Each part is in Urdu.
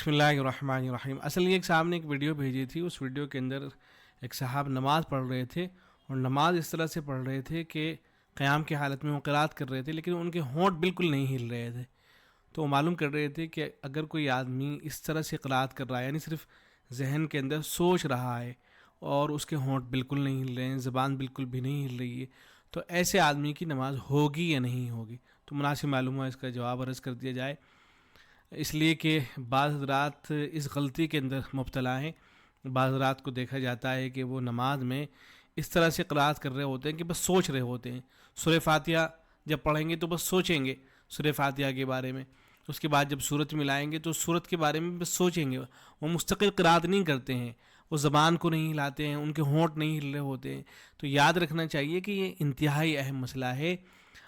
بسم اللہ الرحمن الرحیم۔ اصل یہ ایک صاحب نے ایک ویڈیو بھیجی تھی، اس ویڈیو کے اندر ایک صاحب نماز پڑھ رہے تھے اور نماز اس طرح سے پڑھ رہے تھے کہ قیام کی حالت میں وہ قرات کر رہے تھے، لیکن ان کے ہونٹ بالکل نہیں ہل رہے تھے۔ تو وہ معلوم کر رہے تھے کہ اگر کوئی آدمی اس طرح سے قرات کر رہا ہے، یعنی صرف ذہن کے اندر سوچ رہا ہے اور اس کے ہونٹ بالکل نہیں ہل رہے ہیں، زبان بالکل بھی نہیں ہل رہی ہے، تو ایسے آدمی کی نماز ہوگی یا نہیں ہوگی؟ تو مناسب معلوم ہوا اس کا جواب عرض کر دیا جائے، اس لیے کہ بعض حضرات اس غلطی کے اندر مبتلا ہیں۔ بعض حضرات کو دیکھا جاتا ہے کہ وہ نماز میں اس طرح سے قرات کر رہے ہوتے ہیں کہ بس سوچ رہے ہوتے ہیں۔ سورہ فاتحہ جب پڑھیں گے تو بس سوچیں گے سورہ فاتحہ کے بارے میں، اس کے بعد جب سورت ملائیں گے تو سورت کے بارے میں بس سوچیں گے، وہ مستقل قرات نہیں کرتے ہیں، وہ زبان کو نہیں ہلاتے ہیں، ان کے ہونٹ نہیں ہل رہے ہوتے ہیں۔ تو یاد رکھنا چاہیے کہ یہ انتہائی اہم مسئلہ ہے۔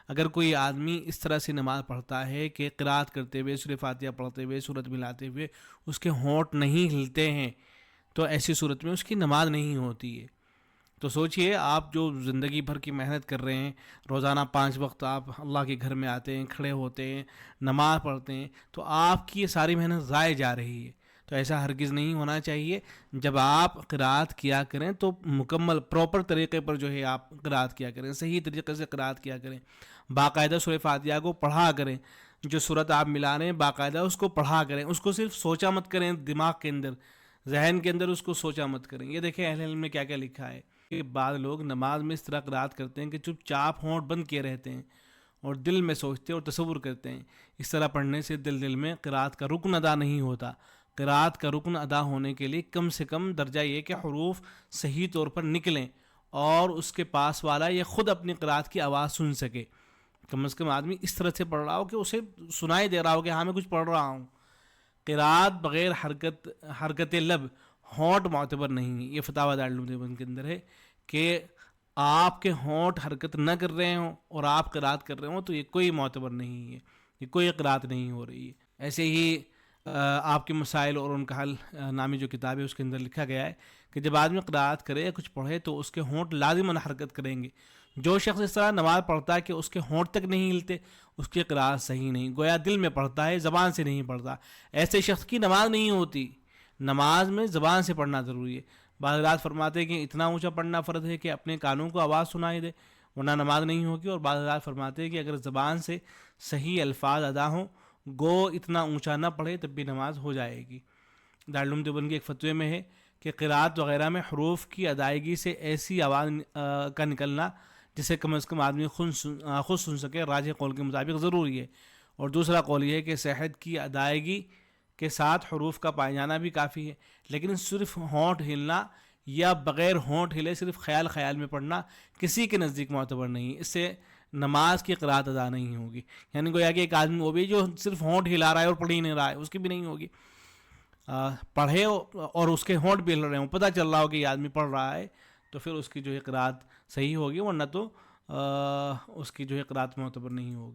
اگر کوئی آدمی اس طرح سے نماز پڑھتا ہے کہ قرات کرتے ہوئے، سورہ فاتحہ پڑھتے ہوئے، سورت ملاتے ہوئے اس کے ہونٹ نہیں ہلتے ہیں، تو ایسی صورت میں اس کی نماز نہیں ہوتی ہے۔ تو سوچئے، آپ جو زندگی بھر کی محنت کر رہے ہیں، روزانہ 5 وقت آپ اللہ کے گھر میں آتے ہیں، کھڑے ہوتے ہیں، نماز پڑھتے ہیں، تو آپ کی یہ ساری محنت ضائع جا رہی ہے۔ تو ایسا ہرگز نہیں ہونا چاہیے۔ جب آپ قرات کیا کریں تو مکمل پراپر طریقے پر جو ہے آپ قرات کیا کریں، صحیح طریقے سے قرات کیا کریں، باقاعدہ سورہ فاتحہ کو پڑھا کریں، جو سورت آپ ملا رہے ہیں باقاعدہ اس کو پڑھا کریں، اس کو صرف سوچا مت کریں، دماغ کے اندر، ذہن کے اندر اس کو سوچا مت کریں۔ یہ دیکھیں اہل علم میں کیا کیا لکھا ہے کہ بعض لوگ نماز میں اس طرح قرات کرتے ہیں کہ چپ چاپ ہونٹ بند کیے رہتے ہیں اور دل میں سوچتے اور تصور کرتے ہیں۔ اس طرح پڑھنے سے دل میں قرات کا رکن ادا نہیں ہوتا۔ قرات کا رکن ادا ہونے کے لیے کم سے کم درجہ یہ کہ حروف صحیح طور پر نکلیں اور اس کے پاس والا یہ خود اپنی قرات کی آواز سن سکے۔ کم از کم آدمی اس طرح سے پڑھ رہا ہو کہ اسے سنائی دے رہا ہو کہ ہاں میں کچھ پڑھ رہا ہوں۔ قرات بغیر حرکت لب، ہونٹ معتبر نہیں ہے۔ یہ فتاوی دارالعلوم دیوبند کے اندر ہے کہ آپ کے ہونٹ حرکت نہ کر رہے ہوں اور آپ قرات کر رہے ہوں تو یہ کوئی معتبر نہیں ہے، یہ کوئی قرات نہیں ہو رہی ہے۔ ایسے ہی آپ کے مسائل اور ان کا حل نامی جو کتاب ہے اس کے اندر لکھا گیا ہے کہ جب آدمی قرات کرے یا کچھ پڑھے تو اس کے ہونٹ لازماً حرکت کریں گے۔ جو شخص اس طرح نماز پڑھتا ہے کہ اس کے ہونٹ تک نہیں ہلتے، اس کی قرات صحیح نہیں، گویا دل میں پڑھتا ہے، زبان سے نہیں پڑھتا، ایسے شخص کی نماز نہیں ہوتی۔ نماز میں زبان سے پڑھنا ضروری ہے۔ بعض حضرات فرماتے ہیں کہ اتنا اونچا پڑھنا فرض ہے کہ اپنے کانوں کو آواز سنائی دے ورنہ نماز نہیں ہوگی، اور بعض حضرات فرماتے ہیں کہ اگر زبان سے صحیح الفاظ ادا ہوں، گو اتنا اونچا نہ پڑھے تب بھی نماز ہو جائے گی۔ دارالعلوم دیوبند کے ایک فتوے میں ہے کہ قرات وغیرہ میں حروف کی ادائیگی سے ایسی آواز کا نکلنا جسے کم از کم آدمی خود سن سکے، راجح قول کے مطابق ضروری ہے۔ اور دوسرا قول یہ ہے کہ صحت کی ادائیگی کے ساتھ حروف کا پائے جانا بھی کافی ہے، لیکن صرف ہونٹ ہلنا یا بغیر ہونٹ ہلے صرف خیال میں پڑھنا کسی کے نزدیک معتبر نہیں، اس سے نماز کی قرات ادا نہیں ہوگی۔ یعنی گویا کہ ایک آدمی وہ بھی جو صرف ہونٹ ہلا رہا ہے اور پڑھ ہی نہیں رہا ہے، اس کی بھی نہیں ہوگی۔ پڑھے اور اس کے ہونٹ بھی ہل رہے ہوں، پتہ چل رہا ہو کہ یہ آدمی پڑھ رہا ہے، تو پھر اس کی جو ہے قرات صحیح ہوگی، ورنہ تو اس کی جو ہے قرات معتبر نہیں ہوگی۔